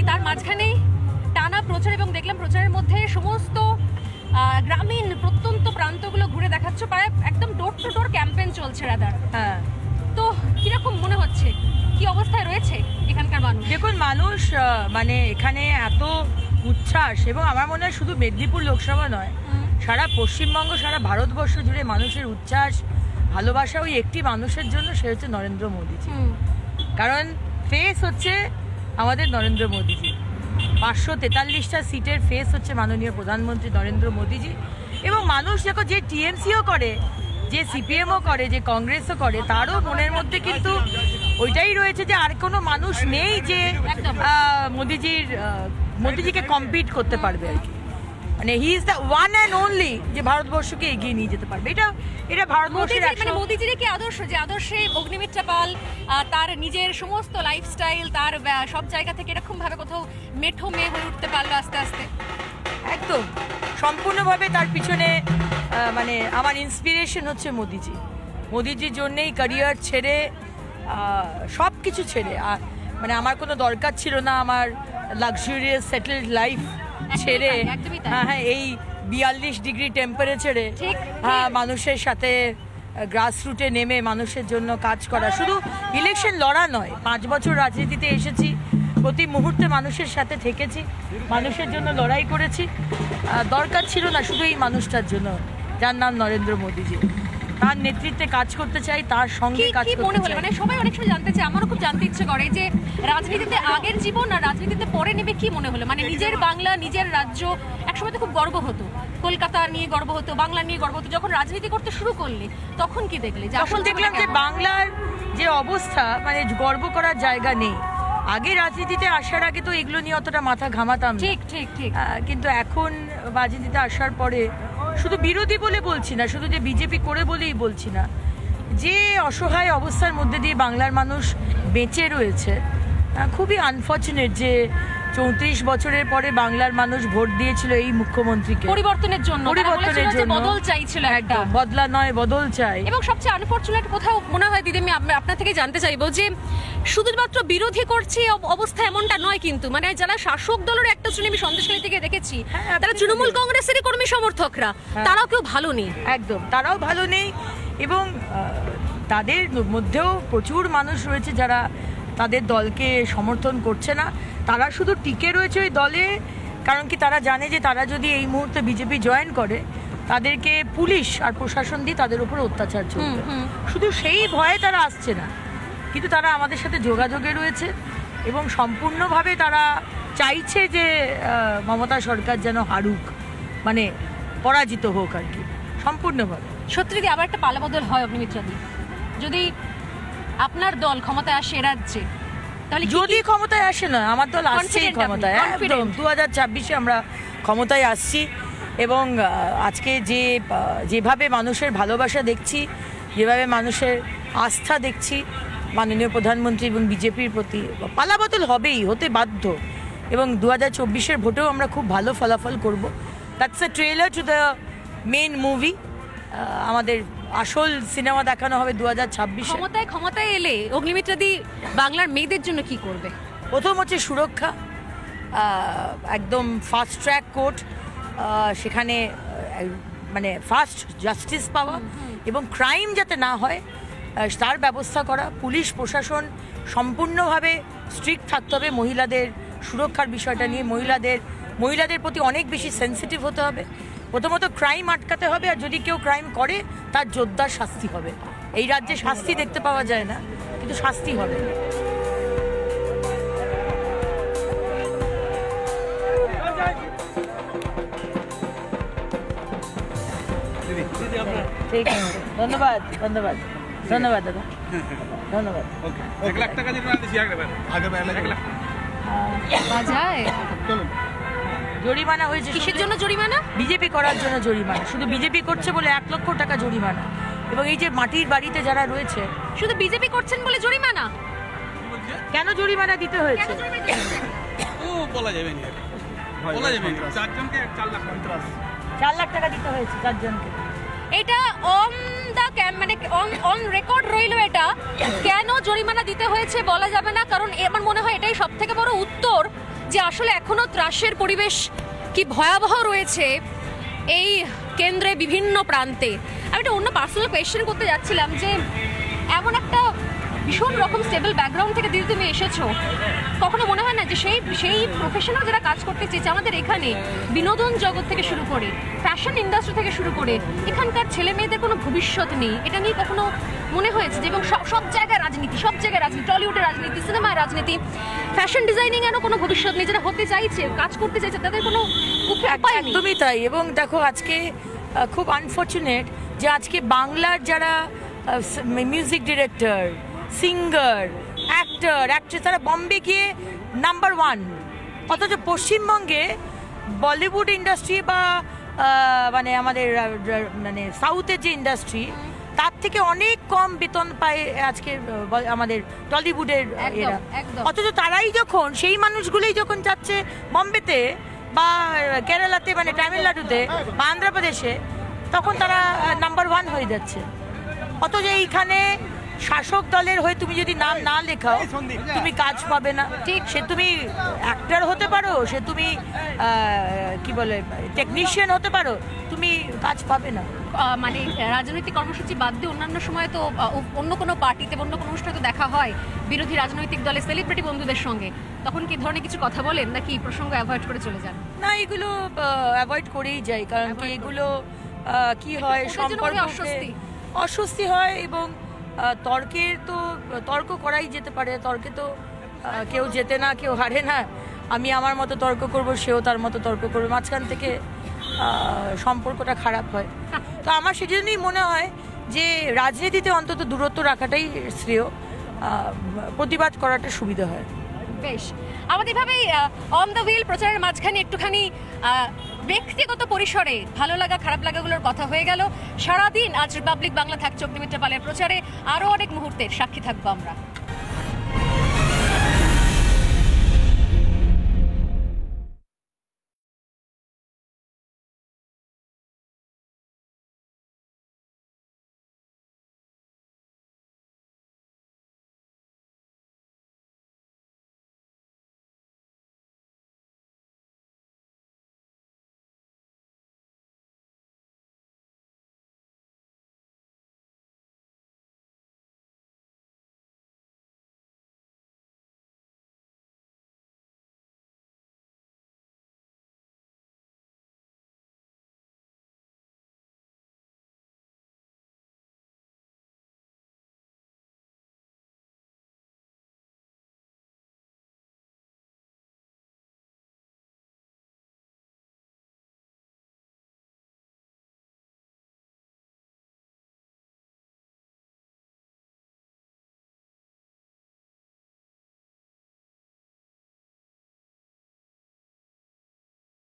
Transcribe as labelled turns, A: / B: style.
A: তার মাঝখানেই টানা প্রচার, এবং দেখলাম প্রচারের মধ্যে সমস্ত গ্রামীণ প্রত্যন্ত প্রান্তগুলো ঘুরে দেখাচ্ছ, প্রায় একদম ডোর টু ডোর ক্যাম্পেইন চলছে রাদার।
B: হ্যাঁ,
A: তো কিরকম মনে হচ্ছে, কি অবস্থায় রয়েছে এখানকার মানুষ?
B: দেখুন, মানুষ মানে এখানে এত উচ্ছ্বাস, এবং আমার মনে হয় শুধু মেদিনীপুর লোকসভা নয়, সারা পশ্চিমবঙ্গ, সারা ভারতবর্ষ জুড়ে মানুষের উচ্ছ্বাস, ভালোবাসা ওই একটি মানুষের জন্য, সে হচ্ছে নরেন্দ্র মোদীজি। কারণ ফেস হচ্ছে আমাদের নরেন্দ্র মোদীজি, 543টা সিটের ফেস হচ্ছে মাননীয় প্রধানমন্ত্রী নরেন্দ্র মোদীজি। এবং মানুষ দেখো, যে টিএমসিও করে, যে সিপিএমও করে, যে কংগ্রেসও করে, তারও মনের মধ্যে কিন্তু ওইটাই রয়েছে যে আর কোনো মানুষ নেই যে মোদীজিকে কম্পিট করতে পারবে আর কি। মানে he is the one and only যে ভারতবর্ষকে এগিয়ে নিয়ে যেতে পারবে। এটা ভারতবর্ষের
A: মানে মোদীজির কি আদর্শ, যে আদর্শে অগ্নিমিত্রা পাল তার নিজের সমস্ত লাইফস্টাইল, তার সব জায়গা থেকে এরকম ভাবে কোথাও মেঠো মেয়ে হয়ে উঠতে পারলো আস্তে আস্তে।
B: একদম সম্পূর্ণভাবে তার পিছনে মানে আমার ইন্সপিরেশন হচ্ছে মোদীজি। মোদীজির জন্যেই ক্যারিয়ার ছেড়ে, সব কিছু ছেড়ে, মানে আমার কোনো দরকার ছিল না আমার লাক্সারিয়াস সেটেলড লাইফ ছেড়ে, হ্যাঁ, এই 42 ডিগ্রি টেম্পারেচারে মানুষের সাথে গ্রাসরুটে নেমে মানুষের জন্য কাজ করা। শুধু ইলেকশন লড়া নয়, 5 বছর রাজনীতিতে এসেছি, প্রতি মুহূর্তে মানুষের সাথে থেকেছি, মানুষের জন্য লড়াই করেছি। দরকার ছিল না শুধু এই মানুষটার জন্য যার নাম নরেন্দ্র মোদীজি, তার নেতৃত্বে কাজ করতে চাই, তার সঙ্গে কাজ করতে চাই।
A: মানে সবাই অনেক সময় জানতে চায়, আমারও খুব জানতে ইচ্ছে করে যে রাজনীতিতে আগের জীবন আর রাজনীতিতে পরে নেবে কি মনে হলো? মানে নিজের বাংলা, নিজের রাজ্য, একসময় তো খুব গর্ব হতো, কলকাতা নিয়ে গর্ব হতো, বাংলা নিয়ে গর্ব হতো। যখন রাজনীতি করতে শুরু করলে তখন কি দেখলে?
B: তখন দেখলাম যে বাংলার যে অবস্থা, মানে গর্ব করার জায়গা নেই। আগে রাজনীতিতে আসার আগে তো এগুলো নিয়ে অতটা মাথা ঘামাতাম,
A: ঠিক ঠিক ঠিক,
B: কিন্তু এখন রাজনীতিতে আসার পরে শুধু বিরোধী বলে বলছি না, শুধু যে বিজেপি করে বলেই বলছি না, যে অসহায় অবস্থার মধ্যে দিয়ে বাংলার মানুষ বেঁচে রয়েছে, খুবই আনফর্চুনেট যে 34 বছরের পরে বাংলার মানুষ ভোট দিয়েছিল এই মুখ্যমন্ত্রীকে
A: পরিবর্তনের জন্য, বদল চাইছিল, একটা
B: বদলা নয় বদল চাই।
A: এবং সবচেয়ে আনফর্চুনেট কোথাও মনে হয় দিদি, আমি আপনার থেকে জানতে চাইবো যে শুধুমাত্র বিরোধী করছে অবস্থা এমনটা নয়, কিন্তু মানে যারা শাসক দলের একটা শ্রেণী, আমি সন্দেশখালী থেকে দেখেছি, তারা তৃণমূল কংগ্রেসেরই কর্মী সমর্থকরা, তারাও কেউ ভালো নেই,
B: একদম তারাও ভালো নেই। এবং তাদের মধ্যেও প্রচুর মানুষ রয়েছে যারা তাদের দলকে সমর্থন করছে না, তারা শুধু টিকে রয়েছে ওই দলে, কারণ কি তারা জানে যে তারা যদি এই মুহূর্তে বিজেপি জয়েন করে, তাদেরকে পুলিশ আর প্রশাসন দিয়ে তাদের উপর অত্যাচার চলবে, শুধু সেই ভয়ে তারা আসছে না। কিন্তু তারা আমাদের সাথে যোগাযোগে রয়েছে এবং সম্পূর্ণভাবে তারা চাইছে যে মমতা সরকার যেন হারুক, মানে পরাজিত হোক আর কি, সম্পূর্ণভাবে।
A: সত্যি যদি আবার একটা পালাবদল হয় অগ্নিমিত্রাদি, যদি আপনার দল ক্ষমতায় আসে রাজ্যে, তাহলে
B: যদি ক্ষমতায় আসে না, আমার দল আসছেই ক্ষমতায়, একদম 2026-এ আমরা ক্ষমতায় আসছি। এবং আজকে যেভাবে মানুষের ভালোবাসা দেখছি, যেভাবে মানুষের আস্থা দেখছি মাননীয় প্রধানমন্ত্রী এবং বিজেপির প্রতি, পালাবদল হবেই, হতে বাধ্য। এবং 2024-এর ভোটেও আমরা খুব ভালো ফলাফল করব। That's a trailer to the main movie. আমাদের আসল সিনেমা দেখানো হবে 2026-এ।
A: ক্ষমতায় এলে অগ্নিমিত্রাদি বাংলার মেয়েদের জন্য কি করবে?
B: প্রথম হচ্ছে সুরক্ষা, একদম ফাস্ট ট্র্যাক কোর্ট, সেখানে মানে ফাস্ট জাস্টিস পাওয়া এবং ক্রাইম যাতে না হয় তার ব্যবস্থা করা। পুলিশ প্রশাসন সম্পূর্ণভাবে স্ট্রিক্ট থাকতে হবে মহিলাদের সুরক্ষার বিষয়টা নিয়ে। মহিলাদের প্রতি অনেক বেশি সেন্সিটিভ হতে হবে। প্রথমত ক্রাইম আটকাতে হবে, আর যদি কেউ ক্রাইম করে তার জোরদার শাস্তি হবে। এই রাজ্যে শাস্তি দেখতে পাওয়া যায় না, কিন্তু শাস্তি হবে। ঠিক আছে, ধন্যবাদ ধন্যবাদ ধন্যবাদ দাদা, ধন্যবাদ। জরিমানা হয়েছে,
A: কিসের জন্য জরিমানা?
B: বিজেপি করার জন্য জরিমানা, শুধু বিজেপি করছে বলে 1 লক্ষ টাকা জরিমানা। এবং এই যে মাটির বাড়িতে যারা রয়েছে,
A: শুধু বিজেপি করছেন বলে জরিমানা?
B: কেন জরিমানা দিতে হয়েছে
C: বলা যাবে না,
B: 4 লাখ টাকা দিতে হয়েছে 4 জনকে।
A: এটা অন রেকর্ড রইল, এটা কেন জরিমানা দিতে হয়েছে বলা যাবে না, কারণ আমার মনে হয় এটাই সব থেকে বড় উত্তর যে আসলে এখনো ত্রাসের পরিবেশ কি ভয়াবহ রয়েছে এই কেন্দ্রে বিভিন্ন প্রান্তে। আমি একটা অন্য পার্সোনাল কোয়েশ্চেন করতে যাচ্ছিলাম যে এমন একটা ভীষণ রকম স্টেবল ব্যাকগ্রাউন্ড থেকে দিদি তুমি এসেছো, কখনো মনে হয় না যে সেই প্রফেশনাল যারা কাজ করতে চেয়েছে আমাদের এখানে, বিনোদন জগৎ থেকে শুরু করে ফ্যাশন ইন্ডাস্ট্রি থেকে শুরু করে এখানকার ছেলে মেয়েদের কোনো ভবিষ্যৎ নেই, এটা নিয়ে কখনো মনে হয়েছে যে এবং সব জায়গায় রাজনীতি, সব জায়গায় রাজনীতি, টলিউডের রাজনীতি, সিনেমায় রাজনীতি, ফ্যাশন ডিজাইনিং এরও কোনো ভবিষ্যৎ নেই, যারা হতে চাইছে কাজ করতে চাইছে তাদের কোনো উপায় নেই।
B: একদমই তাই। এবং দেখো আজকে খুব আনফর্চুনেট যে আজকে বাংলার যারা মিউজিক ডিরেক্টর, সিঙ্গার, অ্যাক্ট্রেস তারা বম্বে গিয়ে নাম্বার 1, অথচ পশ্চিমবঙ্গে বলিউড ইন্ডাস্ট্রি বা মানে আমাদের মানে সাউথের যে ইন্ডাস্ট্রি তার থেকে অনেক কম বেতন পায় আজকে আমাদের টলিউডের এরা। অথচ তারাই যখন সেই মানুষগুলোই যখন যাচ্ছে বম্বেতে বা কেরালাতে মানে তামিলনাড়ুতে বা আন্ধ্রপ্রদেশে, তখন তারা নাম্বার 1 হয়ে যাচ্ছে। অথচ এইখানে শাসক দলের হয়ে তুমি যদি নাম না লেখাও তুমি কাজ পাবে না। ঠিক, সে তুমি অ্যাক্টর হতে পারো, সে তুমি কি বলে টেকনিশিয়ান হতে পারো, তুমি কাজ পাবে না।
A: মানে রাজনৈতিক কর্মসূচি বাদ দিয়ে অন্যান্য সময় তো অন্য কোনো পার্টিতে, অন্য কোনো অনুষ্ঠানে তো দেখা হয় বিরোধী রাজনৈতিক দলের সেলিব্রিটি বন্ধুদের সঙ্গে, তখন কি ধরনের কিছু কথা বলেন নাকি প্রসঙ্গ অ্যাভয়েড করে চলে যান?
B: না, এগুলো অ্যাভয়েড করেই যাই, কারণ কি এগুলো কি হয় সম্পর্কে অস্বস্তি হয়। এবং তর্কের তো তর্ক করাই যেতে পারে, তর্কে তো কেউ জেতে না, কেউ হারে না। আমি আমার মতো তর্ক করব, সেও তার মতো তর্ক করবে, মাঝখান থেকে সম্পর্কটা খারাপ হয়। তো আমার সেজন্যই মনে হয় যে রাজনীতিতে অন্তত দূরত্ব রাখাটাই শ্রেয়, প্রতিবাদ করাটা সুবিধা হয়।
A: বেশ, আমাদের এভাবেই অন দ্য হুইল প্রচারের মাঝখানে একটুখানি ব্যক্তিগত পরিসরে ভালো লাগা খারাপ লাগাগুলোর কথা হয়ে গেল। সারাদিন আজ রিপাবলিক বাংলা থাকছে অগ্নিমিত্রা পালের প্রচারে, আরও অনেক মুহূর্তের সাক্ষী থাকবো আমরা।